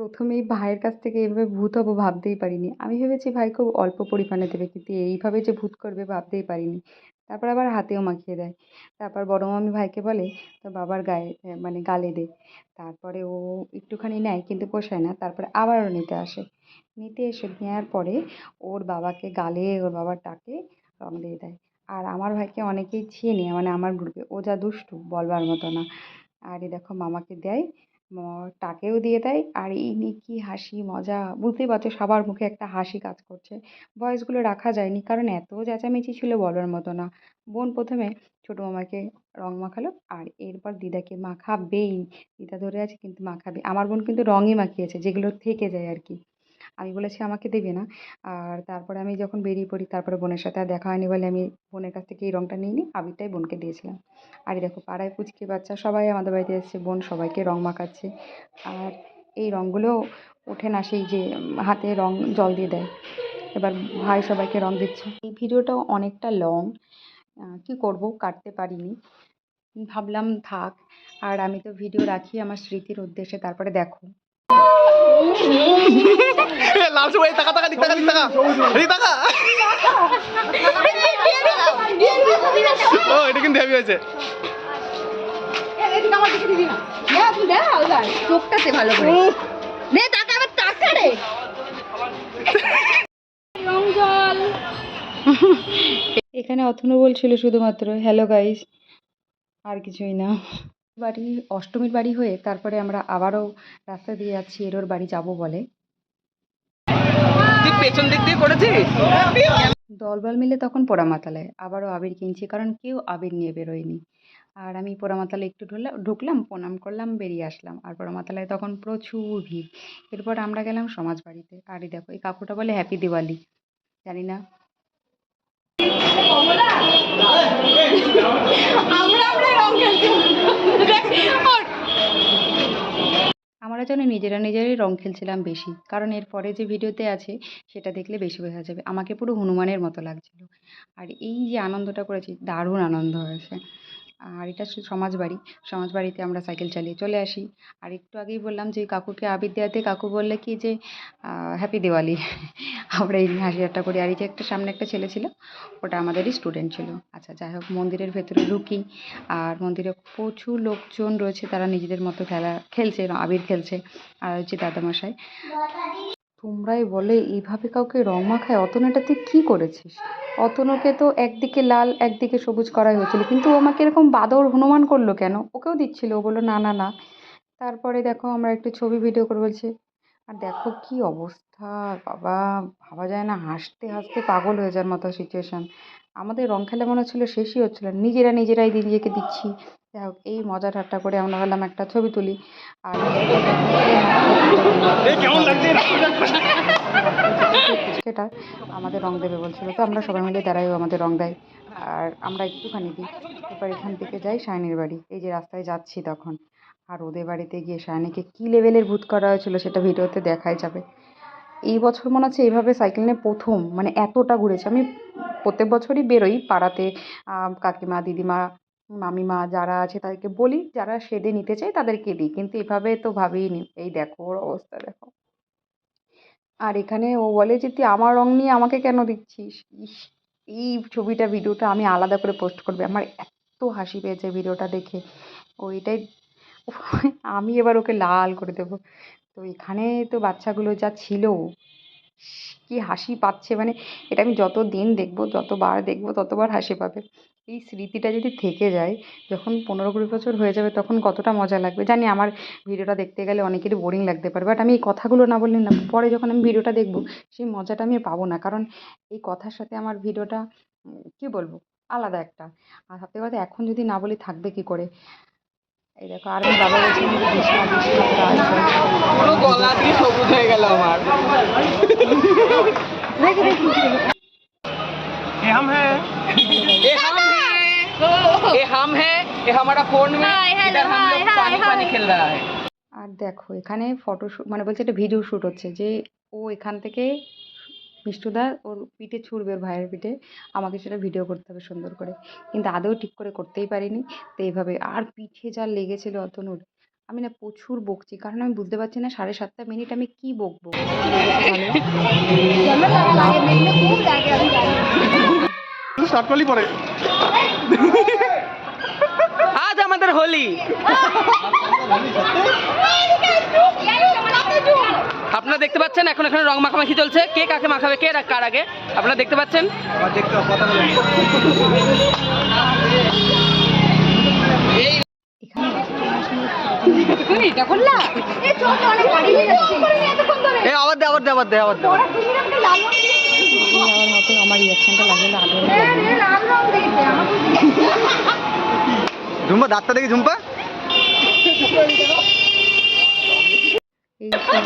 প্রথমেই ভাইয়ের কাছ থেকে এভাবে ভূত হবো ভাবতেই পারিনি। আমি ভেবেছি ভাই খুব অল্প পরিমাণে দেবে, কিন্তু এইভাবে যে ভূত করবে ভাবতেই পারিনি। তারপর আবার হাতেও মাখিয়ে দেয়। তারপর বড় মামি ভাইকে বলে, তোর বাবার গায়ে মানে গালে দে। তারপরে ও একটুখানি নেয় কিন্তু পোষায় না, তারপরে আবারও নিতে আসে। নিতে এসে নেওয়ার পরে ওর বাবাকে গালে, ওর বাবার টাকে রং দিয়ে দেয়। আর আমার ভাইকে অনেকেই চেনে, মানে আমার গ্রুপে ও যা দুষ্টু বলবার মতো না। আর এই দেখো মামাকে দেয়, টাকেও দিয়ে দেয়। আর এই নিয়ে কি হাসি মজা, বুঝতেই পারছো সবার মুখে একটা হাসি কাজ করছে। ভয়েসগুলো রাখা যায়নি কারণ এত চেঁচামেচি ছিল বলার মতো না। বোন প্রথমে ছোট মামাকে রং মাখালো, আর এরপর দিদাকে মাখাবেই। দিদা ধরে আছে কিন্তু মাখাবে। আমার বোন কিন্তু রঙই মাখিয়েছে, যেগুলো থেকে যায় আর কি। আমি বলেছি আমাকে দেবে না। আর তারপরে আমি যখন বেরিয়ে পড়ি, তারপরে বোনের সাথে আর দেখা হয়নি বলে আমি বোনের কাছ থেকে এই রংটা নিয়ে নিই, আবিরটাই বোনকে দিয়েছিলাম। আর এই দেখো পাড়ায় পুচকে বাচ্চা সবাই আমাদের বাড়িতে এসেছে, বোন সবাইকে রং মাখাচ্ছে। আর এই রঙগুলো ওঠে না, সেই যে হাতে রং জল দিয়ে দেয়। এবার ভাই সবাইকে রং দিচ্ছে। এই ভিডিওটাও অনেকটা লং, কি করব কাটতে পারিনি, ভাবলাম থাক। আর আমি তো ভিডিও রাখি আমার স্মৃতির উদ্দেশ্যে। তারপরে দেখো লাল সবাই টাকা টাকা দিক টাকা দিক টাকা দিক টাকা ও এটা কিন্তু হেভি হয়েছে। চোখটাতে ভালো করে নে, টাকা আবার টাকা রে রং জল। এখানে অথনু বলছিল শুধুমাত্র হ্যালো গাইস, আর কিছুই না। বাড়ি অষ্টমীর বাড়ি হয়ে তারপরে আমরা আবারও রাস্তা দিয়ে যাচ্ছি, এরোর বাড়ি যাব বলে। তুই পেছন দিক দিয়ে করেছিস? দলবল মিলে তখন পোড়ামাতালায় আবারও আবির কিনছি, কারণ কেউ আবির নিয়ে বেরোয়নি। আর আমি পোড়ামাতালায় একটু ঢুকলাম, প্রণাম করলাম, বেরিয়ে আসলাম। আর পোড়ামাতালায় তখন প্রচুর ভিড়। এরপর আমরা গেলাম সমাজ বাড়িতে। আর এই দেখো এই কাকুটা বলে হ্যাপি দিওয়ালি, জানি না আমরা যেন নিজেরা নিজেরাই রং খেলছিলাম বেশি, কারণ এর পরে যে ভিডিওতে আছে সেটা দেখলে বেশি বোঝা যাবে। আমাকে পুরো হনুমানের মতো লাগছিল। আর এই যে আনন্দটা করেছি, দারুণ আনন্দ হয়েছে। আর এটা সমাজবাড়ি। সমাজবাড়িতে আমরা সাইকেল চালিয়ে চলে আসি। আর একটু আগেই বললাম যে কাকুকে আবির দেওয়াতে কাকু বললে কি যে হ্যাপি দিওয়ালি। আমরা এই নিয়ে হাসি ঠাট্টা করি। আর এই যে একটা সামনে একটা ছেলে ছিল, ওটা আমাদেরই স্টুডেন্ট ছিল। আচ্ছা যাই হোক, মন্দিরের ভেতরে ঢুকি। আর মন্দিরে প্রচুর লোকজন রয়েছে, তারা নিজেদের মতো খেলছে, আবির খেলছে। আর হচ্ছে দাদামশাই, তোমরাই বলে এইভাবে কাউকে রং মাখায়? অতনু এটা তুই কী করেছিস? অতনুকে তো একদিকে লাল একদিকে সবুজ করাই হয়েছিল, কিন্তু ও আমাকে এরকম বাদর হনুমান করলো কেন? ওকেও দিচ্ছিল, ও বললো না না না। তারপরে দেখো আমরা একটু ছবি ভিডিও করে বলছি। আর দেখো কি অবস্থা, বাবা, ভাবা যায় না, হাসতে হাসতে পাগল হয়ে যাওয়ার মতো সিচুয়েশন। আমাদের রং খেলা মনে হচ্ছিলো শেষই হচ্ছিল না, নিজেরা নিজেরাই নিজেকে দিচ্ছি। যাই হোক, এই মজা ঠাট্টা করে আমরা বললাম একটা ছবি তুলি। আর ফুচকেটা আমাদের রং দেবে বলছিল, তো আমরা সবাই মিলে দাঁড়াইও আমাদের রং দেয়। আর আমরা একটুখানি দিই। এরপর এখান থেকে যাই সায়নীর বাড়ি, এই যে রাস্তায় যাচ্ছি তখন। আর ওদের বাড়িতে গিয়ে সায়নীকে কী লেভেলের ভূত করা হয়েছিল সেটা ভিডিওতে দেখাই যাবে। এই বছর মনে হচ্ছে এইভাবে সাইকেল নিয়ে প্রথম, মানে এতটা ঘুরেছি আমি। প্রত্যেক বছরই বেরোই পাড়াতে, কাকিমা দিদিমা মামিমা যারা আছে তাদেরকে বলি, যারা সেদে নিতে চায় তাদেরকে দিই, কিন্তু এভাবে তো ভাবিনি। এই দেখো ওর অবস্থা দেখো। আর এখানে ও বলে যে তুই আমার রং নিয়ে আমাকে কেন দিচ্ছিস। ইস, এই ছবিটা ভিডিওটা আমি আলাদা করে পোস্ট করবে। আমার এত হাসি পেয়েছে ভিডিওটা দেখে। ও এটাই আমি এবার ওকে লাল করে দেবো। তো এখানে তো বাচ্চাগুলো যা ছিল, কি হাসি পাচ্ছে, মানে এটা আমি যত দিন দেখবো, যতবার দেখবো ততবার হাসি পাবে। এই স্মৃতিটা যদি থেকে যায়, যখন 15-20 বছর হয়ে যাবে তখন কতটা মজা লাগবে জানি। আমার ভিডিওটা দেখতে গেলে অনেকেরই বোরিং লাগতে পারে, বাট আমি এই কথাগুলো না বললে না, পরে যখন আমি ভিডিওটা দেখবো সেই মজাটা আমি পাবো না, কারণ এই কথার সাথে আমার ভিডিওটা কি বলবো, আলাদা একটা। আর সত্যি কথা, এখন যদি না বলি থাকবে কি করে। এই দেখো, আর আমি বাবা বলছিলাম যে দিস না দিস না, তোরা আসবে। পুরো গলা দিয়ে সবুজ হয়ে গেল আমার। দেখি দেখি ये हम हैं, ये हम हैं, ये हम हैं, ये हमारा फोन में इधर हम लोग पानी पानी खेल रहा है। আর দেখো এখানে ফটোশ্যুট, মানে বলছে এটা ভিডিও শ্যুট হচ্ছে, যে ও এখান থেকে মিষ্টুদা ওর পিঠে ছুঁড়বে, ওর ভাইয়ের পিঠে। আমাকে সেটা ভিডিও করতে হবে সুন্দর করে, কিন্তু আদৌ ঠিক করে করতেই পারিনি। তো এইভাবে আর পিঠে যা লেগেছিল অতনুর, আমি না প্রচুর বকছি, কারণ আমি বুঝতে পারছি না 7.5 মিনিট আমি কি বকবো। শর্টকলি পরে আজ আমাদের হোলি। আপনারা দেখতে পাচ্ছেন এখন এখানে রং মাখামাখি চলছে, কে কাকে মাখাবে, কে কার আগে, আপনারা দেখতে পাচ্ছেন। এই আবার দে আবার দে আবার দে আবার দে। যাওয়ার মতো আমার রিয়াকশনটা লাগলো আগে। ঝুম্পা দাঁতটা দেখি ঝুম্পা। এই সে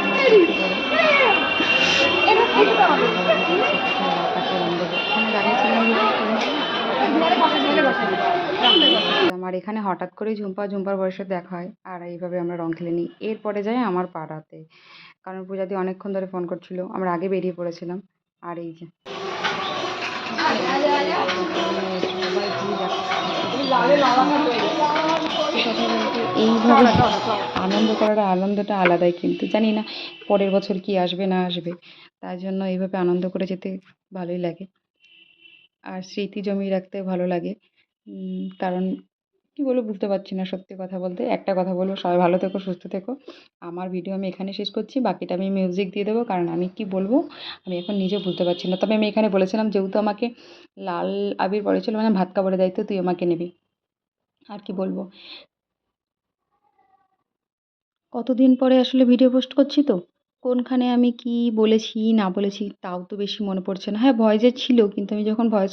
আমার আমার এখানে হঠাৎ করে ঝুম্পার বয়সের সাথে দেখা হয়, আর এইভাবে আমরা রং খেলে নিই। এরপরে যাই আমার পাড়াতে, কারণ পূজাদি অনেকক্ষণ ধরে ফোন করছিল, আমরা আগে বেরিয়ে পড়েছিলাম। আর এই যে এইভাবে আনন্দ করার আনন্দটা আলাদাই, কিন্তু জানি না পরের বছর কি আসবে না আসবে, তাই জন্য এইভাবে আনন্দ করে যেতে ভালোই লাগে, আর স্মৃতি জমিয়ে রাখতে ভালো লাগে। কারণ কি বলবো বুঝতে পারছি না, সত্যি কথা বলতে একটা কথা বলবো, সবাই ভালো থেকো, সুস্থ থেকো। আমার ভিডিও আমি এখানে শেষ করছি, বাকিটা আমি মিউজিক দিয়ে দেবো, কারণ আমি কি বলবো আমি এখন নিজে বুঝতে পারছি না। তবে আমি এখানে বলেছিলাম, যেহেতু আমাকে লাল আবির পড়েছিল, মানে ভাত কাপড়ের দায়িত্ব তুই আমাকে নিবি। আর কি বলবো, কতদিন পরে আসলে ভিডিও পোস্ট করছি, তো কোনখানে আমি কি বলেছি না বলেছি তাও তো বেশি মনে পড়ছে না। হ্যাঁ, ভয়েসে ছিল, কিন্তু আমি যখন ভয়েস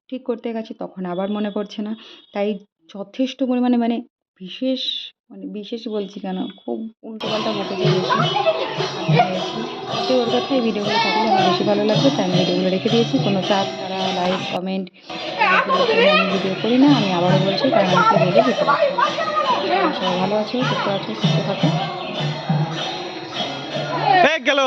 ঠিক করতে গেছি তখন আবার মনে পড়ছে না। তাই যথেষ্ট পরিমাণে বিশেষ বিশেষ বলছি কেন, খুব উল্টোপাল্টা বকে দিয়েছি, ওর কথাই ভিডিওগুলো থাকলে আমার বেশি ভালো লাগবে, তাই আমি ভিডিওগুলো রেখে দিয়েছি। কোনো চাপ তারা লাইক কমেন্ট আমি ভিডিও করি না, আমি আবারও বলছি, কারণ আমি সেই ভিডিও দিতে পারছি না। সবাই ভালো আছো, সুস্থ আছো, সুস্থ থাকো। গেল